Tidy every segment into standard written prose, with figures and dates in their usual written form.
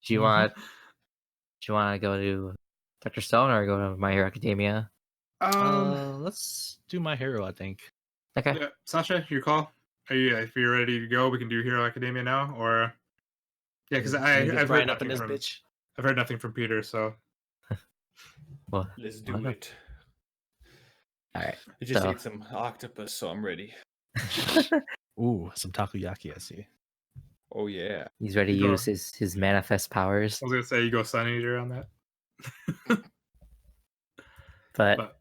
Do you want to go to Dr. Stone or go to My Hero Academia? Let's do My Hero, I think. Okay. Yeah, Sasha, your call. If you're ready to go, we can do Hero Academia now, or because I've heard up in nothing this from bitch. I've heard nothing from Peter, so Well, Let's do it. all right. I just So- ate some octopus, so I'm ready. Ooh, some takoyaki, I see. Oh yeah. He's ready to You go. use his manifest powers. I was gonna say you go Sun Eater on that. But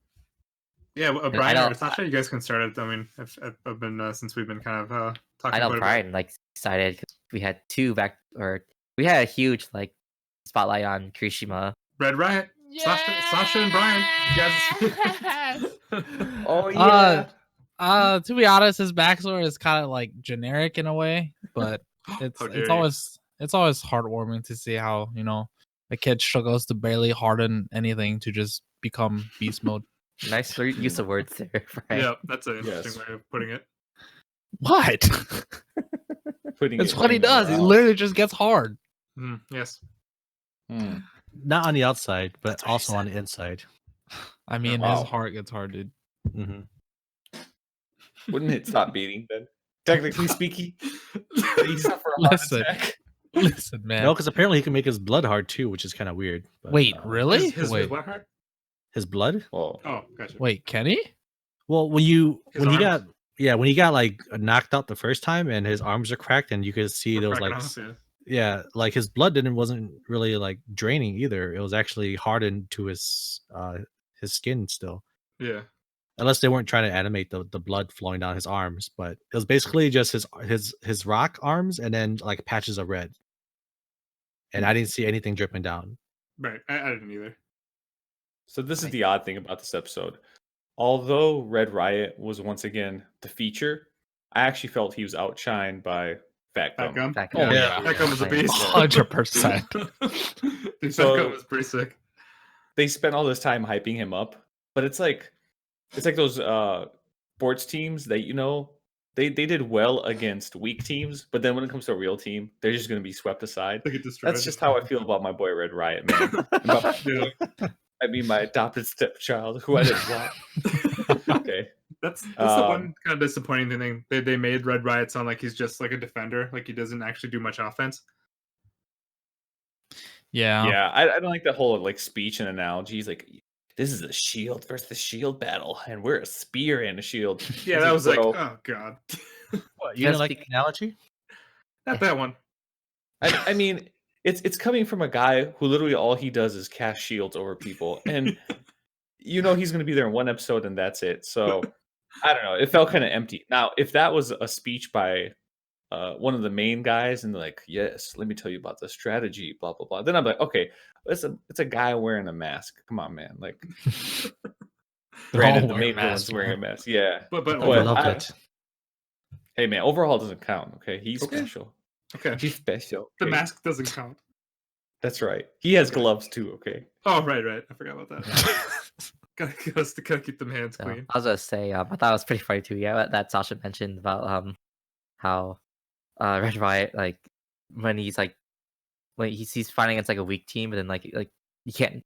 Yeah, I Brian know- or Sasha, you guys can start it. I mean, I've been since we've been kind of talking. I know quite a bit. Brian excited because we had we had a huge spotlight on Kirishima. Red Riot, Sasha and Brian. You guys. Oh yeah. To be honest, his backstory is kind of like generic in a way, but it's How dare you. always heartwarming to see how a kid struggles to barely harden anything to just become beast mode. Nice use of words there, Brian. Yeah, that's an interesting way of putting it. What? Putting That's it what he in your does. He mouth. literally just gets hard. Yes. Hmm. Not on the outside, but That's what he also on said. the inside. I mean, Wow. his heart gets hard, dude. Mm-hmm. Wouldn't it stop beating then? Technically speaking, he suffer a heart Listen. attack. Listen, man. No, because apparently he can make his blood hard too, which is kind of weird. But, Wait, really? His Wait, what heart? his blood? Well, Oh, gotcha. wait, Kenny? Well, when His he got arms? when he got like knocked out the first time and his arms are cracked and you could see We're those cracking like off, yeah. yeah, like his blood wasn't really like draining either. It was actually hardened to his skin still. Yeah. Unless they weren't trying to animate the blood flowing down his arms, but it was basically just his rock arms and then like patches of red. And I didn't see anything dripping down. Right. I didn't either. so this is the odd thing about this episode. Although Red Riot was once again the feature, I actually felt he was outshined by Fat Gum. Fat Gum. Fat Oh, Gum. yeah. Fat Gum was a beast. 100%. Dude, So- Fat Gum was pretty sick. They spent all this time hyping him up, but it's like those sports teams that they did well against weak teams, but then when it comes to a real team, they're just going to be swept aside. They get destroyed. That's just how I feel about my boy Red Riot, man. Yeah. I mean, my adopted stepchild, who I didn't want. Okay. That's the one kind of disappointing thing. They made Red Riot sound like he's just like a defender, like he doesn't actually do much offense. Yeah. Yeah, I don't like the whole like speech and analogy. He's like, this is a shield versus shield battle, and we're a spear and a shield. Yeah, It's that was like, bro, oh god, What, you Yes, didn't like the analogy? not that one. I mean, it's coming from a guy who literally all he does is cast shields over people, and he's going to be there in one episode, and that's it. So I don't know. It felt kind of empty. Now, if that was a speech by one of the main guys, and like, yes, let me tell you about the strategy, blah blah blah, then I'm like, okay, it's a guy wearing a mask. Come on, man. Like, They're all granted, the wearing main villain's masks, wearing a man. mask. Yeah. But I Well, loved I- it. Hey, man, overhaul doesn't count. Okay, he's Okay. special. okay, He's special. the okay? mask doesn't count. That's right. He has gloves too. Okay. Oh right, I forgot about that. gotta keep them hands So, clean. I was gonna say, I thought it was pretty funny too. Yeah, that Sasha mentioned about how Red Riot when he's fighting against like a weak team, but then like you can't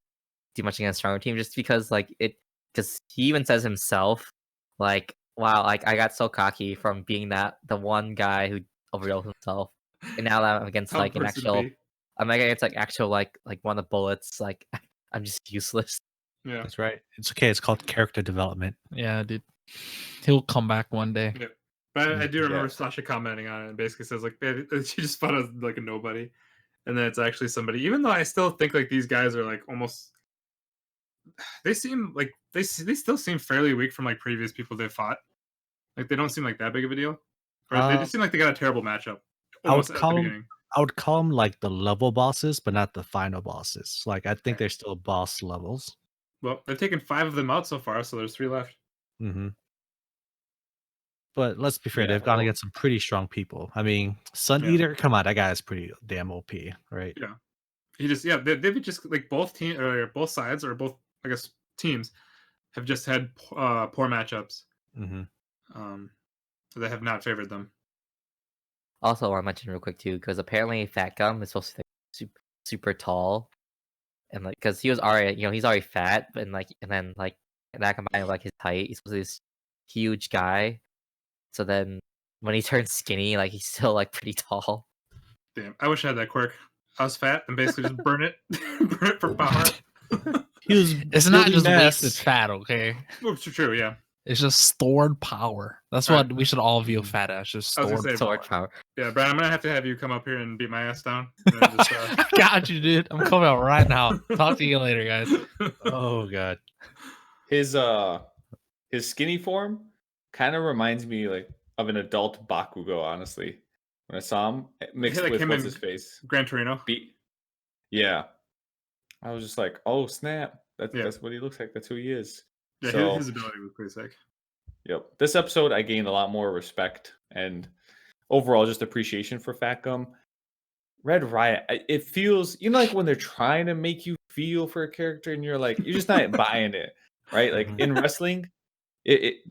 do much against a stronger team just because because he even says himself like, wow, like I got so cocky from being the one guy who overdosed himself, and now that I'm against How like an person actual, be. I'm like against like actual like one of the bullets, like I'm just useless. Yeah. That's right. It's okay. It's called character development. Yeah, dude. He'll come back one day. Yeah. But I do remember Yeah. Sasha commenting on it and basically says like, "Man, she just fought as like a nobody," and then it's actually somebody. Even though I still think like these guys are like almost, they seem like they still seem fairly weak from like previous people they fought. Like they don't seem like that big of a deal, or they just seem like they got a terrible matchup. I would Almost at the call 'em- beginning. I would call them like the level bosses, but not the final bosses. Like I think they're still boss levels. Well, they've taken 5 of them out so far, so there's 3 left. Mm-hmm. But let's be fair, Yeah, they've gone well- against some pretty strong people. I mean, Sun Yeah. Eater, come on, that guy is pretty damn OP, right? Yeah. He just they've just like both sides or both I guess teams have just had poor matchups. Mm-hmm. That have not favored them. Also, I want to mention real quick too, because apparently Fat Gum is supposed to be super tall, and like because he was already he's already fat, but and that combined with like his height, he's supposed to be this huge guy. So then when he turns skinny, like he's still like pretty tall. Damn, I wish I had that quirk. I was fat and basically just burn it, burn it for power. It's not building just mass. wasted fat, okay? Which is true, yeah. It's just stored power. That's Alright. what we should all view fat as. Just I was gonna stored. say, So much power. Yeah, Brad, I'm gonna have you come up here and beat my ass down. And then just, Got you, dude. I'm coming out right now. Talk to you later, guys. Oh god. His skinny form kind of reminds me like of an adult Bakugo, honestly. When I saw him mixed like with him what's in his face. Gran Torino. Yeah. I was just like, oh snap. Yeah. That's what he looks like. That's who he is. Yeah, So- his ability was pretty sick. Yep. This episode I gained a lot more respect and overall just appreciation for Fat Gum. Red Riot, it feels, like when they're trying to make you feel for a character and you're like, you're just not buying it, right? Like in wrestling,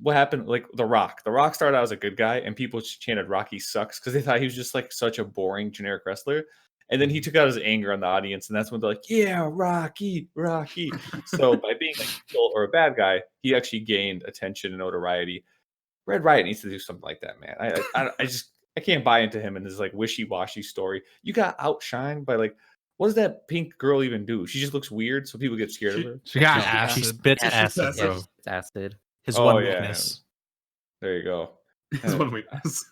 what happened, like The Rock. The Rock started out as a good guy and people chanted Rocky sucks because they thought he was just like such a boring generic wrestler. And then he took out his anger on the audience, and that's when they're like, yeah, Rocky. So by being like evil or a bad guy, he actually gained attention and notoriety. Red Riot needs to do something like that, man. I can't buy into him and this like wishy-washy story. You got outshined by like, what does that pink girl even do? She just looks weird, so people get scared of her. She got She acid. spits Acid, acid, yeah, bro. it's acid. His Oh, one yeah. weakness. There you go. His one weakness.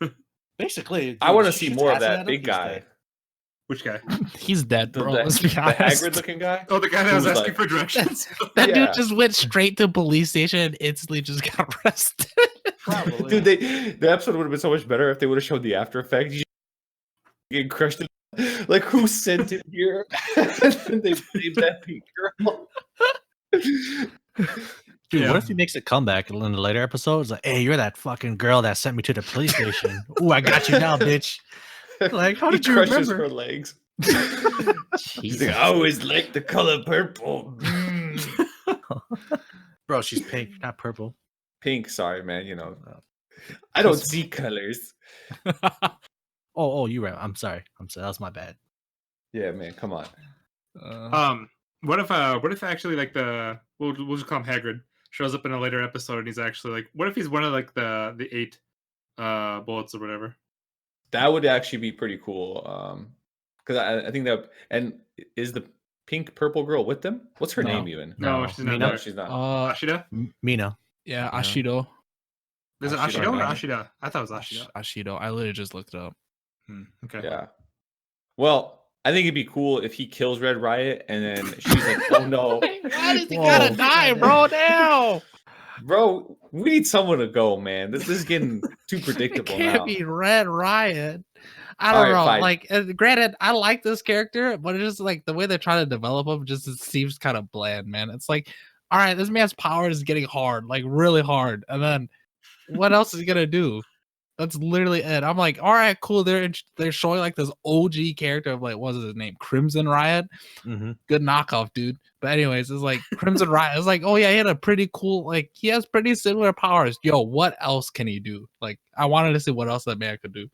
Basically, I want to she see shoots more of acid at that him, big he's guy. dead. Which guy? He's dead, The, bro. the, Let's be the honest. Hagrid looking guy. Oh, the guy that Who was was asking like- for directions. That Yeah. dude just went straight to police station and instantly just got arrested. Probably. Dude, the episode would have been so much better if they would have showed the after effects. You getting crushed. Like who sent it here? And then they blamed that pink girl. Dude, Yeah. what if he makes a comeback in the later episodes? Like, hey, you're that fucking girl that sent me to the police station. Ooh, I got you now, bitch. Like, how He did you crushes remember? her legs. He's Jeez. like, I always like the color purple. Bro, she's pink, not purple. Pink, sorry, man. I don't see colors. Oh, you're right. I'm sorry. That was my bad. Yeah, man, come on. What if actually like we'll just call him Hagrid shows up in a later episode and he's actually like, what if he's one of like the 8 bullets or whatever? That would actually be pretty cool. Because I think that, and is the pink purple girl with them? What's her No. name even? No, No. she's not. No, there. she's not. Ashida? Mina. Yeah, Yeah. Ashido. Is it Ashida, Ashido or right? Ashida? I thought it was Ashida. Ashido. I literally just looked it up. Okay. Yeah. Well, I think it'd be cool if he kills Red Riot and then she's like, oh no. Why does he Whoa. gotta die, bro? Now Bro, we need someone to go, man. This is getting too it predictable can't now. be Red Riot. I don't Alright, know. fine. Like, granted, I like this character, but it's just like the way they're trying to develop him just it seems kind of bland, man. It's like, all right, this man's power is getting hard, like really hard, and then what else is he gonna do? That's literally it. I'm like, all right, cool. They're showing like this OG character of like, what's his name? Crimson Riot. Mm-hmm. Good knockoff, dude. But anyways, it's like Crimson Riot. It's like, oh yeah, he had a pretty cool, like he has pretty similar powers. Yo, what else can he do? Like, I wanted to see what else that man could do.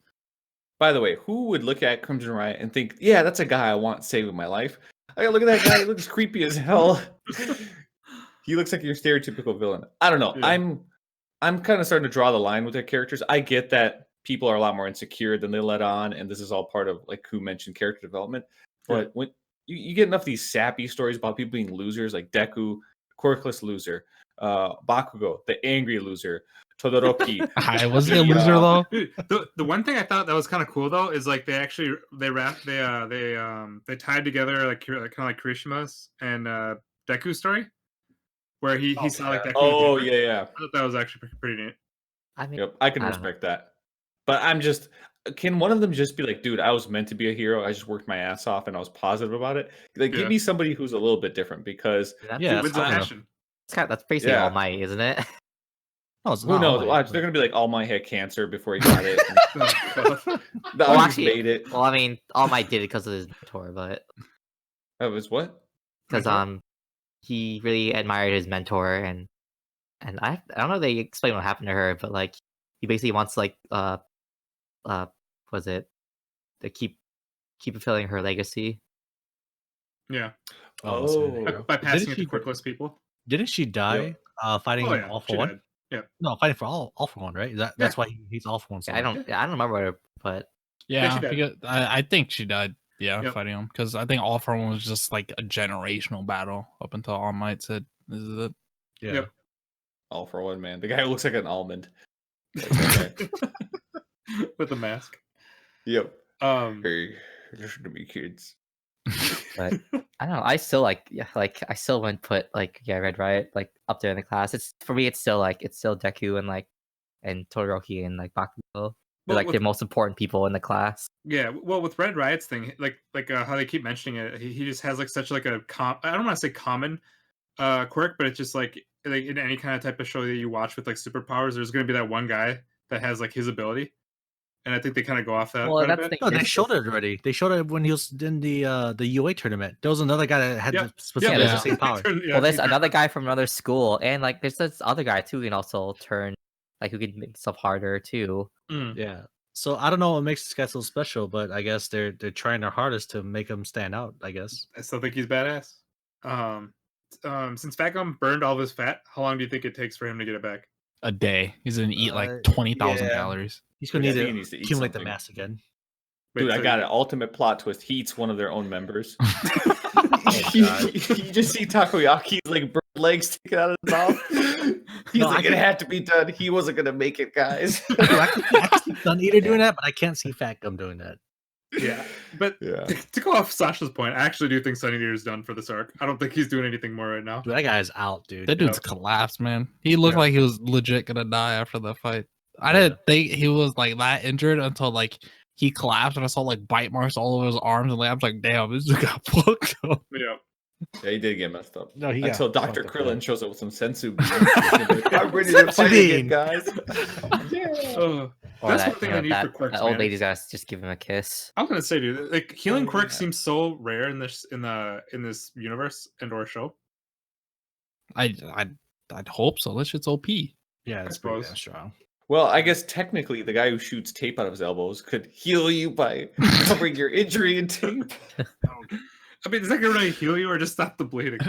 By the way, who would look at Crimson Riot and think, yeah, that's a guy I want saving my life? I look at that guy, he looks creepy as hell. He looks like your stereotypical villain. I don't know. Yeah. I'm kind of starting to draw the line with their characters. I get that people are a lot more insecure than they let on, and this is all part of, like, who mentioned character development. But when you get enough of these sappy stories about people being losers, like Deku, quirkless loser, Bakugo, the angry loser, Todoroki. I was he a loser though. Dude, the one thing I thought that was kind of cool though is like they tied together like kind of like Kirishima's and Deku's story, where he saw like Deku. Oh different. yeah. I thought that was actually pretty neat. I mean, Yep, I can I don't know. respect that. But I'm just, can one of them just be like, dude, I was meant to be a hero. I just worked my ass off and I was positive about it. Like, Yeah. give me somebody who's a little bit different because that's, Yeah, Wins the I don't know. passion. that's basically Yeah. All Might, isn't it? No, it's who not knows? all Watch, right, they're gonna be like, All Might had cancer before he got it. Oh, God. The Well, others actually- made it. Well, I mean, All Might did it because of his mentor, but That was what? because Mentor? he really admired his mentor, and I don't know if they explain what happened to her, but like he basically wants like was it to keep fulfilling her legacy. Yeah, Oh, so there you Oh. go. by passing Didn't it to she? quick list people. Didn't she die? Fighting Oh yeah, All for she One. died. Yeah, No, fighting for all for one, right? That's why he's All for One. Yeah, I don't remember, but Yeah, she died. because I think she died. Yeah, Yep. fighting him because I think All for One was just like a generational battle up until All Might said, "This is it." Yeah. Yep. All for one, man. The guy who looks like an almond. That's that guy. with a mask. Yep. Um, Hey, listen to me, kids. but I don't know. I still I still wouldn't put Red Riot up there in the class. It's for me. It's still Deku and Todoroki and Bakugo. They're Well, the most important people in the class. yeah, well, with Red Riot's thing, how they keep mentioning it, he just has such a I don't want to say common quirk, but it's just like in any kind of type of show that you watch with superpowers, there's going to be that one guy that has his ability, and I think they kind of go off that. Well, quite a that's bit. the No, they showed it already. They showed it when he was in the UA tournament. There was another guy that had specifically the same power. Well, there's another guy from another school, and there's this other guy too who can also turn who can make stuff harder too. Yeah. So I don't know what makes this guy so special, but I guess they're trying their hardest to make him stand out. I guess. I still think he's badass. Since Fat Gum burned all of his fat, how long do you think it takes for him to get it back? A day. He's gonna eat 20,000 yeah. calories. He's gonna need he to needs to eat accumulate the something. mass again. Dude, I so got an ultimate plot twist. He eats one of their own members. God. You just see Takoyaki's bird legs sticking out of his mouth. He's No, it had to be done. He wasn't gonna make it, guys. I can see Sun Eater doing that, but I can't see Fat Gum doing that. Yeah, but Yeah. to go off Sasha's point, I actually do think Sunny Deer is done for this arc. I don't think he's doing anything more right now. Dude, that guy is out, dude. That dude's collapsed, man. He looked Yeah. like he was legit gonna die after the fight. I didn't think he was that injured until he collapsed and I saw bite marks all over his arms and I was like, damn, this just got fucked up. Yeah. Yeah, he did get messed up. No, he got Until Dr. fucked up, Krillin man. shows up with some sensu beans. I'm ready to fight again, guys. Oh, Or that's that, one thing I need for quirks, that old man. lady's gotta just give him a kiss. I was gonna say, dude, healing Oh, quirks yeah. seems so rare in this universe and/or show. I'd hope so. That shit's OP. Yeah, it's pretty suppose. damn strong. Well, I guess technically the guy who shoots tape out of his elbows could heal you by covering your injury in tape. I mean, is that gonna really heal you or just stop the bleeding?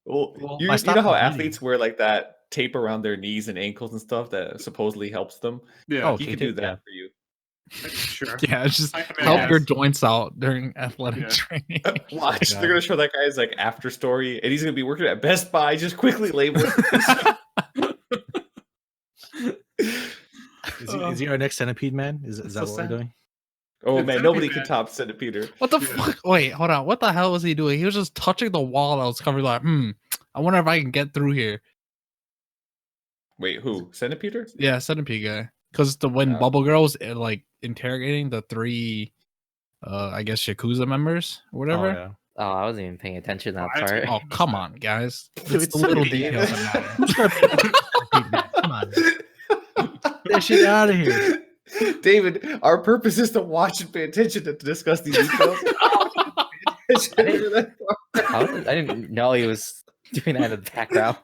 Well, Well, you by know stopping how bleeding. athletes wear that tape around their knees and ankles and stuff that supposedly helps them? Yeah, Oh, He could K-tape, do that yeah. for you. sure. Yeah, it's just I help your guess. joints out during athletic Yeah. training. Watch, Yeah. they're gonna show that guy's after story, and he's gonna be working at Best Buy. Just quickly label it. Is he our next centipede man? Is That's that so what we're sad. doing? Oh It's man, Centipede nobody Man. can top Centipede. What the Yeah. fuck? Wait, hold on. What the hell was he doing? He was just touching the wall that was covered. I wonder if I can get through here. Wait, who? Centipede? Yeah, centipede guy. Because when Yeah. Bubble Girl was interrogating the three, I guess Yakuza members or whatever. Oh, yeah. Oh, I wasn't even paying attention to that I- part. Oh, come on, guys. Dude, It's the little Centipede. details that matter. Come on. Get that shit out of here. David, our purpose is to watch and pay attention to discuss these details. I didn't know he was doing that in the background.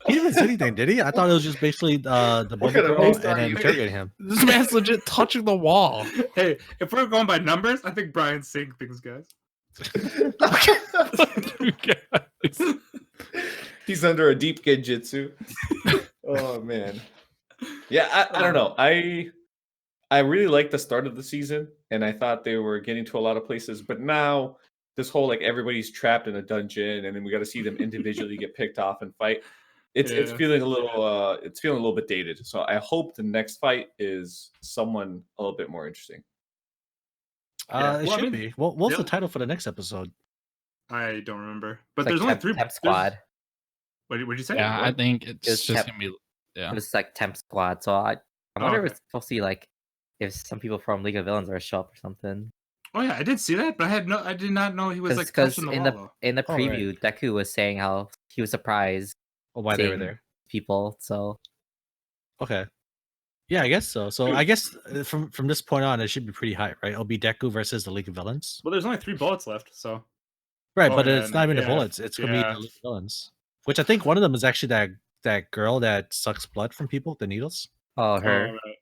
He didn't say anything, did he? I thought it was just basically the bubble kind of girl host and are then you? interrogating him. This man's legit touching the wall. Hey, if we're going by numbers, I think Brian's saying things, guys. He's under a deep genjutsu. Oh man. Yeah, I don't know. I really liked the start of the season, and I thought they were getting to a lot of places, but now this whole everybody's trapped in a dungeon, and then we got to see them individually get picked off and fight. It's Yeah. feeling a little bit dated. So I hope the next fight is someone a little bit more interesting. Yeah. It Well, I should mean, be. What's the they'll- title for the next episode? I don't remember, but It's there's only three. Temp there's- Squad. What did you say? Yeah, I What? think it's It's just kept- gonna be. Yeah. It was Temp Squad. So I wonder okay. if it's supposed to be if some people from League of Villains are show up or something. Oh yeah, I did see that, but I did not know he was Because touching the in wall. the though. in the Oh, right. preview, Deku was saying how he was surprised Oh, why they were Same. there? people. So Okay. Yeah, I guess so. So I guess from this point on, it should be pretty high, right? It'll be Deku versus the League of Villains. Well, there's only 3 bullets left, so Right, Oh, but yeah, it's not even the yeah, bullets. It's gonna be yeah. the League of Villains. Which I think one of them is actually that girl that sucks blood from people, the needles. her. right.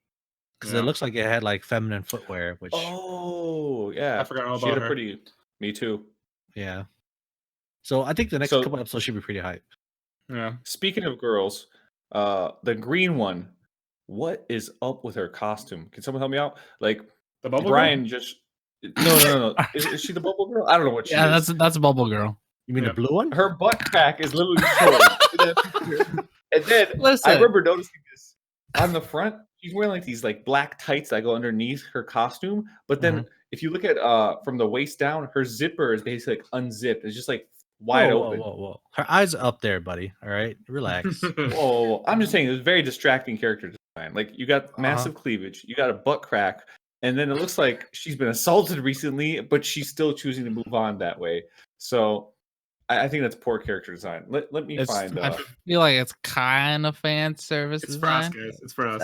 because it looks like it had like feminine footwear, which Oh yeah, I forgot all she had about a her. pretty. Me too. yeah. So I think the next So- couple episodes should be pretty hype. Yeah. Speaking of girls, the green one, what is up with her costume? Can someone help me out? Like The bubble Brian just no. Is she the bubble girl? I don't know what she Yeah, is. that's Bubble Girl. You mean Yeah. the blue one? Her butt crack is literally showing in that picture. And then Listen. I remember noticing this on the front. She's wearing like these like black tights that go underneath her costume. But then if you look at from the waist down, her zipper is basically like unzipped. It's just like wide open. Whoa. Her eyes are up there, buddy. All right, relax. Whoa. I'm just saying it's very distracting character design. Like you got massive cleavage, you got a butt crack, and then it looks like she's been assaulted recently, but she's still choosing to move on that way. So I think that's poor character design. Let me find. I feel like it's kind of fan service It's for us, design. guys. It's for us.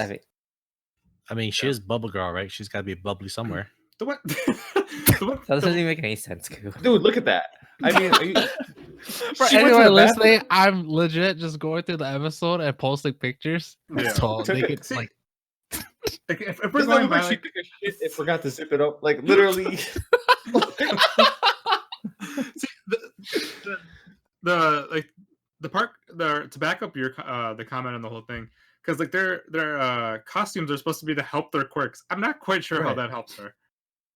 I mean, she is Bubble Girl, right? She's got to be bubbly somewhere. The what? That doesn't even make any sense, Koo. Dude, look at that. I mean, For she went to anyone the listening, I'm legit just going through the episode and posting pictures. Yeah. So they could See, like Like, if we're Doesn't that going look by like she like, took a shit and forgot to zip it up? Like literally. see, the like the part to back up your the comment on the whole thing, because like their costumes are supposed to be to help their quirks. I'm not quite sure how Right. that helps her.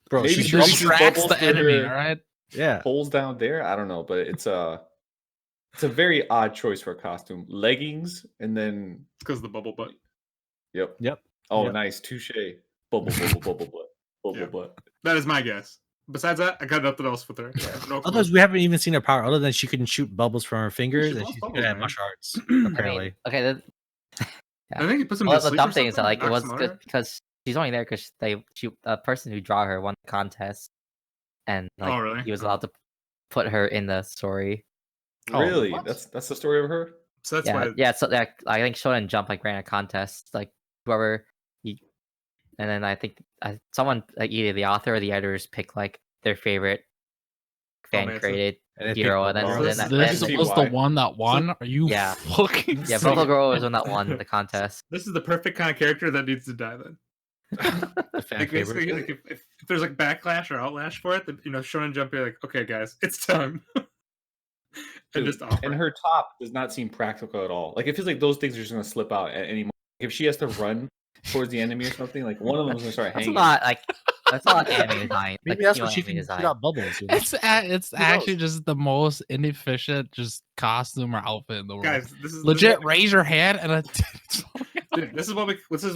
Bro, Maybe she's she really- distracts bubbles the for enemy. her- All right. yeah. holes down there. I don't know, but it's a very odd choice for a costume. Leggings and then It's because of the bubble butt. yep. Yep. Oh, Yep. nice touche. Bubble butt. Bubble Yeah. butt. That is my guess. Besides that, I got nothing else with her. No clue. Otherwise, we haven't even seen her power, other than she can shoot bubbles from her fingers, she and blows she's bubbles, good at man. martial arts. I mean, Apparently, okay, I think it puts him well, to the sleep. dumb or thing is that something, like it knocks was him good out. because she's only there because the person who draw her won the contest, and like Oh, really? he was allowed to put her in the story. Oh, Really? what? That's the story of her? So that's yeah, why. yeah. So that I think Shonen Jump like ran a contest, like whoever, and then I think someone like either the author or the editors pick like their favorite fan man, so- created And they hero, pick and then, Bubble and Girl. then, This and This then was why. the one that won. Are you Yeah. fucking yeah, So- Bubble Girl was the one that won the contest. This is the perfect kind of character that needs to die. Then, the fan like basically, favorite. like if there's like backlash or outlash for it, then Shonen Jump be like, okay, guys, it's time, and Dude, just offer. And her top does not seem practical at all. Like it feels like those things are just gonna slip out at any moment. If she has to run towards the enemy or something, like one of them is gonna start That's hanging. not like that's not like anime design. Maybe like, that's female what she anime can design. shoot out bubbles. You know? It's actually just the most inefficient just costume or outfit in the world. Guys, this is Legit, This raise your hand and dude, this is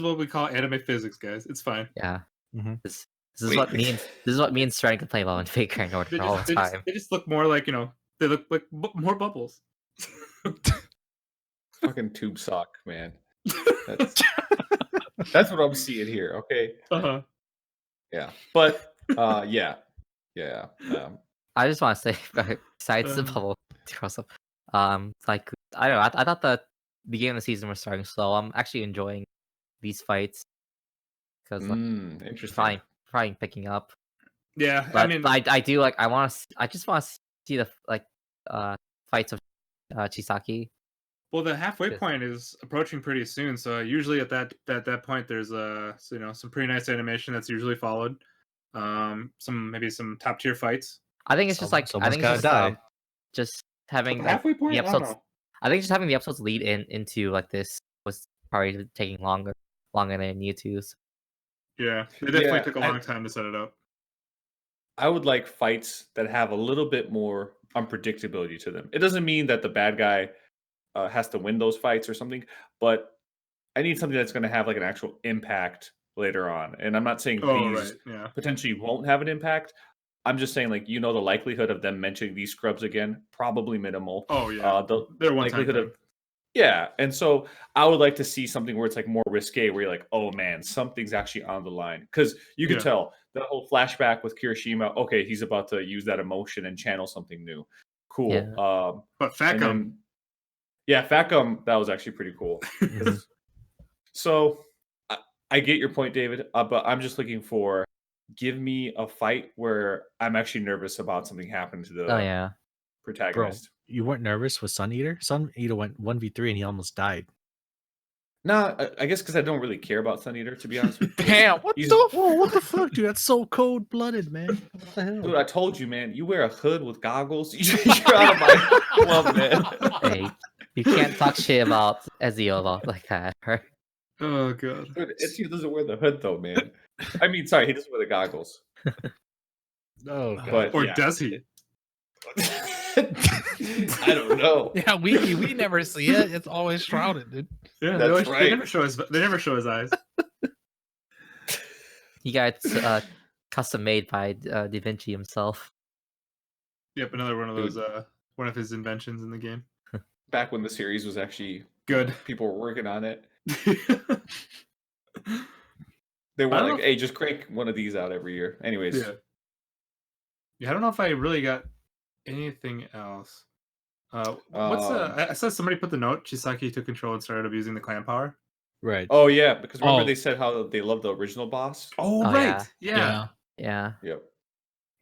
what we call anime physics, guys. It's fine. Yeah. Mhm. This is Wait. what means. This is what means starting to play well in Faker and Order all the time. They just look more like they look like more bubbles. Fucking tube sock, man. That's, that's what I'm seeing here. Okay. Uh-huh. Yeah. But yeah. I just want to say, besides the Um, bubble cross up, like I don't know. I thought the beginning of the season was starting slow. I'm actually enjoying these fights because like, Interesting. probably picking up. Yeah, But I mean, I do like I just want to see the fights of Chisaki. well, the halfway Yes. point is approaching pretty soon. So usually at that point, there's some pretty nice animation that's usually followed. Maybe some top tier fights. I think it's just like I Someone's think it's gotta die. just But having the like, halfway point, the I don't episodes. know. I think just having the episodes lead into like this was probably taking longer than it needed to. So, Yeah, it definitely Yeah, took a long time to set it up. I would like fights that have a little bit more unpredictability to them. It doesn't mean that the bad guy has to win those fights or something, but I need something that's going to have like an actual impact later on. And I'm not saying Oh, these right, yeah. potentially won't have an impact. I'm just saying, like, the likelihood of them mentioning these scrubs again, probably minimal. Oh, yeah. The They're one time. likelihood of yeah, and so I would like to see something where it's like more risque, where you're like, oh man, something's actually on the line, because you can Yeah. tell that whole flashback with Kirishima. Okay, he's about to use that emotion and channel something new. Cool. Yeah. But And Fatcom, then- yeah, Fatcom, that was actually pretty cool. So I get your point, David, but I'm just looking for give me a fight where I'm actually nervous about something happening to the oh yeah, Bro, protagonist. you weren't nervous with Sun Eater? Sun Eater went 1v3 and he almost died. Nah, I guess because I don't really care about Sun Eater, to be honest with you. Damn, what He's- the Whoa, what the fuck, dude? That's so cold blooded, man. What the hell? Dude, I told you, man. You wear a hood with goggles. You're out of my club, man. Hey, you can't talk shit about Ezio about like that, right? Oh god. Dude, Ezio doesn't wear the hood though, man. I mean, sorry, he doesn't wear the goggles. Oh god. But Or yeah. does he? I don't know. Yeah, we never see it. It's always shrouded, dude. Yeah, That's they, always, right. they never show his. They never show his eyes. He got custom made by Da Vinci himself. Yep, another one of Dude. those. One of his inventions in the game. Back when the series was actually Good. people were working on it. Yeah. They were I don't like, know "Hey, just crank one of these out every year." Anyways, Yeah, I don't know if I really got anything else. What's I saw somebody put the note. Chisaki took control and started abusing the clan power. Right. oh yeah, because remember Oh. they said how they love the original boss. Oh, Oh, right. Yeah. Yeah. Yep.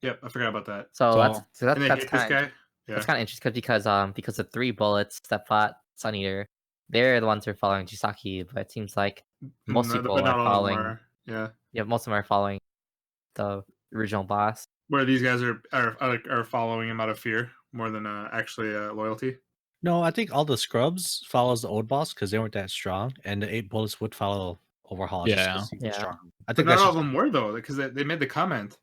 Yep. I forgot about that. So So- that's And they that's hate this kind of guy. Yeah. that's kind of interesting because the 3 bullets that fought Sun Eater, they're the ones who are following Chisaki, but it seems like most No, people but not are all of them following. are. Yeah. Yeah, most of them are following the original boss. Where these guys are following him out of fear more than actually loyalty. No, I think all the scrubs follows the old boss because they weren't that strong, and the 8 bullets would follow Overhaul. just 'cause he was Yeah. strong. I But think not that's all of just, them were though, because they made the comment.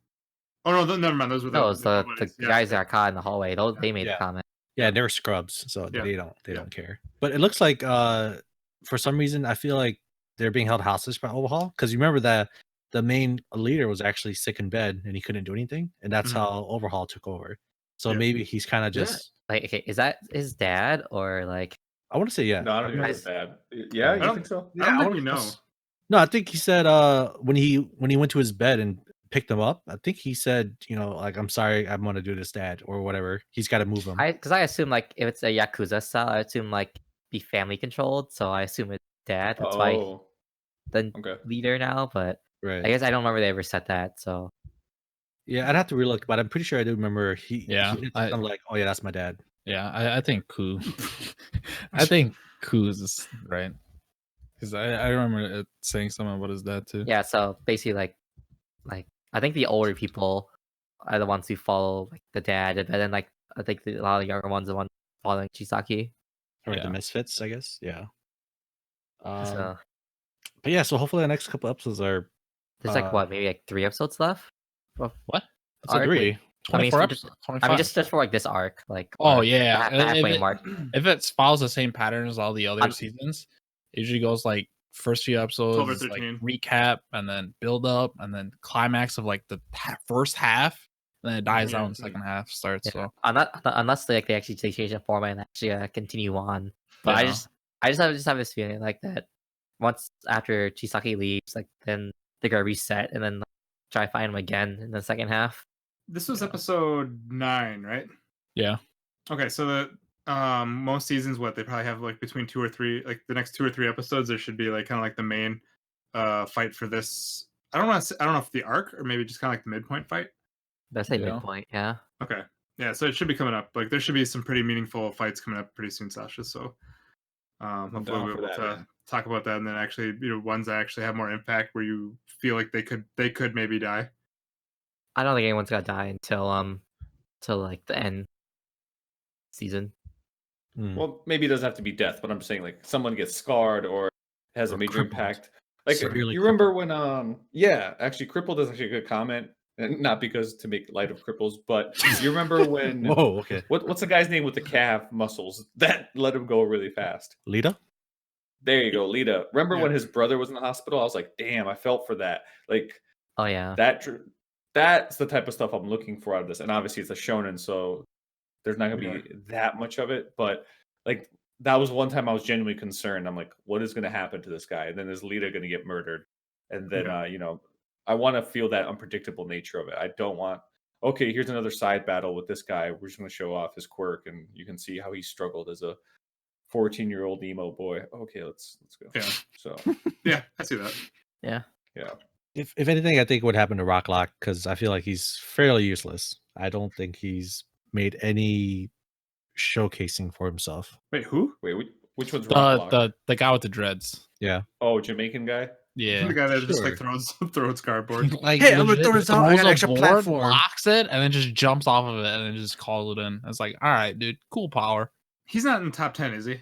Oh no, never mind. Those were No, it's the nobodies. Yeah, guys that yeah. are caught in the hallway. Those they made Yeah. the comment. yeah, they were scrubs, so Yeah. they Yeah. don't care. But it looks like for some reason I feel like they're being held hostage by Overhaul because you remember that the main leader was actually sick in bed and he couldn't do anything, and that's Mhm. how Overhaul took over. So Yeah. maybe he's kind of Yeah. just Like, okay, is that his dad or like? I want to say yeah. No, I don't think Guys- it's bad. Yeah, I you don't- think so? I don't think wanna- we know. No, I think he said when he went to his bed and picked him up, I think he said, like, I'm sorry, I'm gonna do this, dad, or whatever. He's got to move him. Because I assume like if it's a Yakuza style, I assume like be family controlled. So I assume it's dad. That's why Oh, the okay. leader now. But Right. I guess I don't remember they ever said that. So Yeah, I'd have to relook, but I'm pretty sure I do remember Yeah, I'm like, oh yeah, that's my dad. Yeah, I think Ku. I think Ku is right. Because I remember it saying something about his dad too. yeah. So basically, like I think the older people are the ones who follow like the dad, and then like I think a lot of the younger ones are the ones following Chisaki. Or Yeah. the misfits, I guess. Yeah. So But yeah, so hopefully the next couple episodes are there's like what, maybe like 3 episodes left. What? it's Arc, agree. 24 for episodes. 25. I mean, just for like this arc, like Oh or yeah, the halfway if mark. if it follows the same pattern as all the other I'm- seasons, it usually goes like first few episodes, 12 or is, like 13. recap, and then build up, and then climax of like the first half, and then it dies Yeah, down. it's like- Second half starts. Yeah. So Unless they actually change the format and actually continue on. But Yeah. I just have this feeling like that once after Chisaki leaves, like then they're gonna reset and then try to find him again in the second half. This was Yeah. episode 9, right? yeah, Okay, so the most seasons, what they probably have like between 2 or 3, like the next 2 or 3 episodes, there should be like kind of like the main fight for this. I don't know if the arc or maybe just kind of like the midpoint fight. That's like Yeah. midpoint, yeah. Okay, yeah, so it should be coming up. Like there should be some pretty meaningful fights coming up pretty soon, Sasha. So hopefully down we'll for be able that, to man. talk about that, and then actually ones that actually have more impact where you feel like they could maybe die. I don't think anyone's gonna die until till like the end season. Hmm. Well, maybe it doesn't have to be death, but I'm just saying like someone gets scarred or has a Or major crippled. impact. Like Severely you remember when yeah, actually crippled is actually a good comment. And not because to make light of cripples, but you remember when Whoa, okay. what's the guy's name with the calf muscles that let him go really fast? Lita? There you go, Lita. Remember Yeah. when his brother was in the hospital? I was like, damn, I felt for that. Like Oh yeah. that's the type of stuff I'm looking for out of this. And obviously it's a shonen, so there's not gonna Yeah. be that much of it. But like that was one time I was genuinely concerned. I'm like, what is gonna happen to this guy? And then is Lita gonna get murdered? And then Yeah. I want to feel that unpredictable nature of it. I don't want okay, here's another side battle with this guy. We're just gonna show off his quirk and you can see how he struggled as a 14-year-old emo boy. Okay, let's go. Yeah. So Yeah, I see that. Yeah. yeah. If anything, I think it would happen to Rocklock because I feel like he's fairly useless. I don't think he's made any showcasing for himself. Wait, who? Wait, Which one's Rock Block? The guy with the dreads. Yeah. Oh, Jamaican guy. Yeah. The guy that just like Sure. throws cardboard. Like, Hey, I'm gonna legit throw this out. I throws got a extra board, platform. locks it, and then just jumps off of it and then just calls it in. It's like, all right, dude, cool power. He's not in the top 10, is he?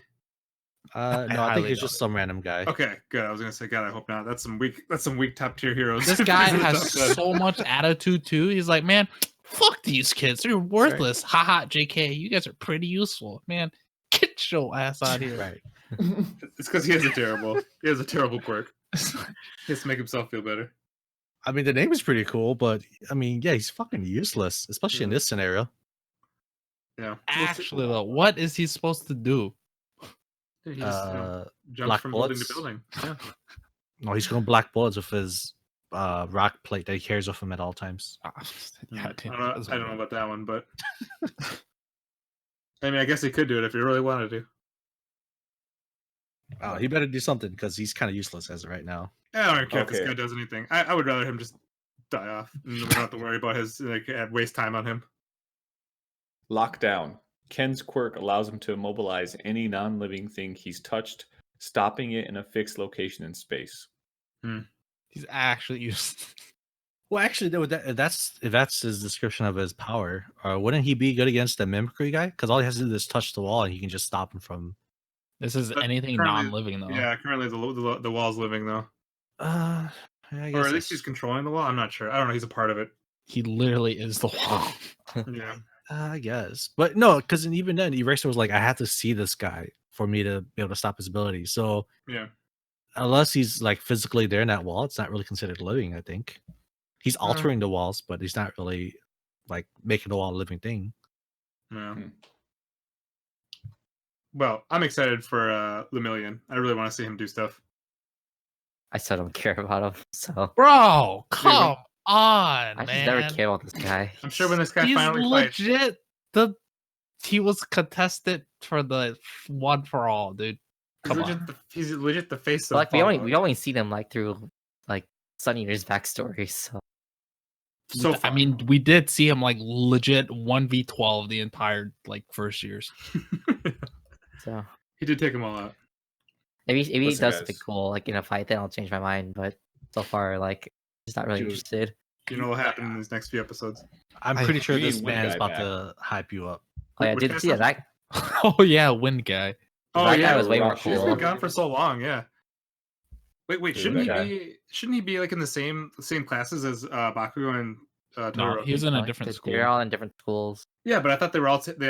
No, I think highly he's doubt just it. some random guy. Okay, good. I was gonna say, God, I hope not. That's some weak top tier heroes. This If guy he's in the has top 10. so much attitude too. He's like, man, fuck these kids. They're worthless. Haha, JK, you guys are pretty useful. Man, get your ass out here. Right. It's because he has a terrible quirk. He has to make himself feel better. I mean, the name is pretty cool, but I mean, yeah, he's fucking useless, especially in Yeah. this scenario. Yeah. Actually, though, what is he supposed to do? He just jumps black from building bullets? to building. Yeah. No, he's going black bullets with his rock plate that he carries with him at all times. Yeah, dude, I don't know about that one, but I mean, I guess he could do it if he really wanted to. He better do something because he's kind of useless as of right now. I don't care if this Okay. guy does anything. I would rather him just die off and we don't have to worry about his waste time on him. Lockdown. Ken's quirk allows him to immobilize any non-living thing he's touched, stopping it in a fixed location in space. He's actually useless. Well, actually, if that's his description of his power, wouldn't he be good against the mimicry guy? Because all he has to do is touch the wall, and he can just stop him from. This is But anything currently- non-living though. Yeah, currently the wall's living though, I guess or at least that's- he's controlling the wall. I'm not sure. I don't know. He's a part of it. He literally is the wall. Yeah. I guess, but no, because even then, Eraser was like, I have to see this guy for me to be able to stop his ability. So Yeah. unless he's like physically there in that wall, it's not really considered living. I think he's altering the walls, but he's not really like making the wall a living thing. Yeah. Hmm. Well, I'm excited for Lemillion. I really want to see him do stuff. I still don't care about him. So Bro, come on, I just man. never care about this guy. I'm sure when this guy He's finally fights, legit. He was contested for the one for all, dude. Come on. he's legit the face But, of like Fallout. we only see them like through like Sun Eater's backstory. So So I far. mean, we did see him like legit 1v12 the entire like first years. so he did take them all out. maybe he Listen, does something guys. cool like in a fight. Then I'll change my mind. But so far, like just not really Dude. interested. You know what happened in these next few episodes. I'm I pretty sure agree this with man is guy about back. to hype you up. Oh yeah, Which dude. guy's Yeah, that? that Oh yeah, wind guy. Oh that yeah, guy was way more He's cool. been gone for so long. Yeah. Wait. Dude, Shouldn't that he be like in the same classes as Bakugo and No, Todoroki? he was in a like, different school. They're all in different schools. Yeah, but I thought they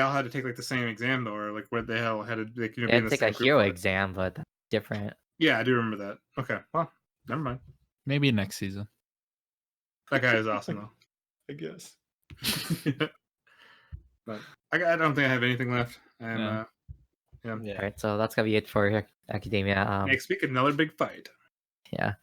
all had to take like the same exam though, or like where they all had to like, They be had in to the take a same group hero for it. exam, but that's different. Yeah, I do remember that. Okay, well, never mind. Maybe next season. That guy is awesome though. I guess. But I don't think I have anything left. Yeah. All right, so that's gonna be it for Academia. Next week, another big fight. Yeah.